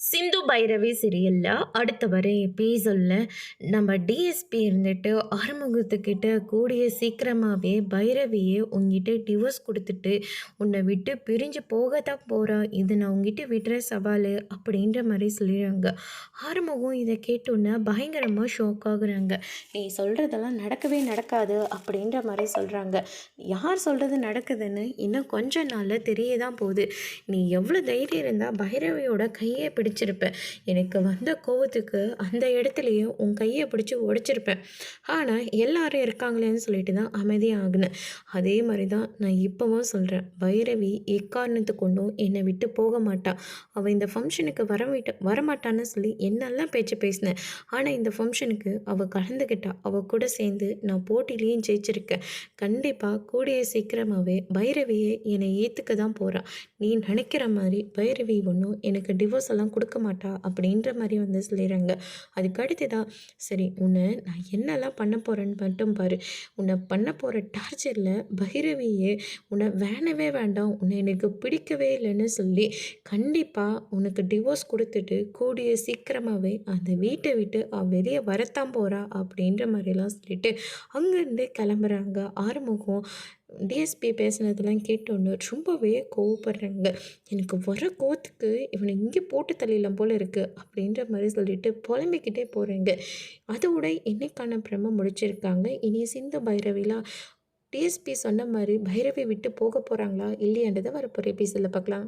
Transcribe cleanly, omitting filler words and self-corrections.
சிந்து பைரவி சீரியல்ல அடுத்த வர எபிசோட்ல நம்ம டிஎஸ்பி இருந்துட்டு ஆறுமுகத்துக்கிட்ட கூடிய சீக்கிரமாகவே பைரவியை உங்ககிட்ட டிவோர்ஸ் கொடுத்துட்டு உன்னை விட்டு பிரிஞ்சு போக தான் போகிறா, இது நான் உங்ககிட்ட விடுற சவால் அப்படின்ற மாதிரி சொல்லிடுறாங்க. ஆறுமுகம் இதை கேட்டோன்னே பயங்கரமாக ஷாக் ஆகுறாங்க. நீ சொல்கிறதெல்லாம் நடக்கவே நடக்காது அப்படின்ற மாதிரி சொல்கிறாங்க. யார் சொல்கிறது நடக்குதுன்னு இன்னும் கொஞ்ச நாளில் தெரிய தான் போகுது. நீ எவ்வளோ தைரியம் இருந்தால் பைரவியோட கையை பிடிச்சிருப்பேன். எனக்கு வந்த கோவத்துக்கு அந்த இடத்துலையே உன் கையை பிடிச்சி உடைச்சிருப்பேன். ஆனால் எல்லாரும் இருக்காங்களேன்னு சொல்லிட்டு தான் அமைதியாகினேன். அதே மாதிரி தான் நான் இப்போவும் சொல்கிறேன். பைரவி எக்காரணத்து கொண்டும் என்னை விட்டு போக மாட்டாள். அவள் இந்த ஃபங்க்ஷனுக்கு வரமாட்டான்னு சொல்லி என்னெல்லாம் பேச்சு பேசினேன். ஆனால் இந்த ஃபங்க்ஷனுக்கு அவள் கலந்துக்கிட்டா. அவள் கூட சேர்ந்து நான் போட்டியிலையும் ஜெயிச்சிருக்கேன். கண்டிப்பாக கூடிய சீக்கிரமாகவே பைரவியை என்னை ஏற்றுக்க தான் போகிறான். நீ நினைக்கிற மாதிரி பைரவி ஒன்றும் எனக்கு டிவோர்ஸ் எல்லாம் கொடுக்க மாட்டா அப்படின்ற மாதிரி வந்து சொல்லிடுறாங்க. அதுக்கடுத்து தான் சரி உன்னை நான் என்னெல்லாம் பண்ண போகிறேன்னு மட்டும் பாரு. உன்னை பண்ண போகிற டார்ச்சரில் பைரவியே உன்னை வேணவே வேண்டாம், உன்னை எனக்கு பிடிக்கவே இல்லைன்னு சொல்லி கண்டிப்பாக உனக்கு டிவோர்ஸ் கொடுத்துட்டு கூடிய சீக்கிரமாகவே அந்த வீட்டை விட்டு வெளியே வரத்தான் போகிறா அப்படின்ற மாதிரிலாம் சொல்லிட்டு அங்கேருந்து கிளம்புறாங்க. ஆறுமுகம் டிஎஸ்பி பேசுனதெல்லாம் கேட்டோன்னு ரொம்பவே கோவப்படுறாங்க. எனக்கு வர கோவத்துக்கு இவனை இங்கே போட்டு தள்ளிடலாம் போல் இருக்குது அப்படின்ற மாதிரி சொல்லிட்டு புலம்பிக்கிட்டே போகிறேங்க. அதோட இன்னைக்கான பிரம முடிச்சிருக்காங்க. இனி சிந்து பைரவிலாம் டிஎஸ்பி சொன்ன மாதிரி பைரவி விட்டு போக போகிறாங்களா இல்லையான்றதை வரப்போகிற எபிசோடில் பார்க்கலாம்.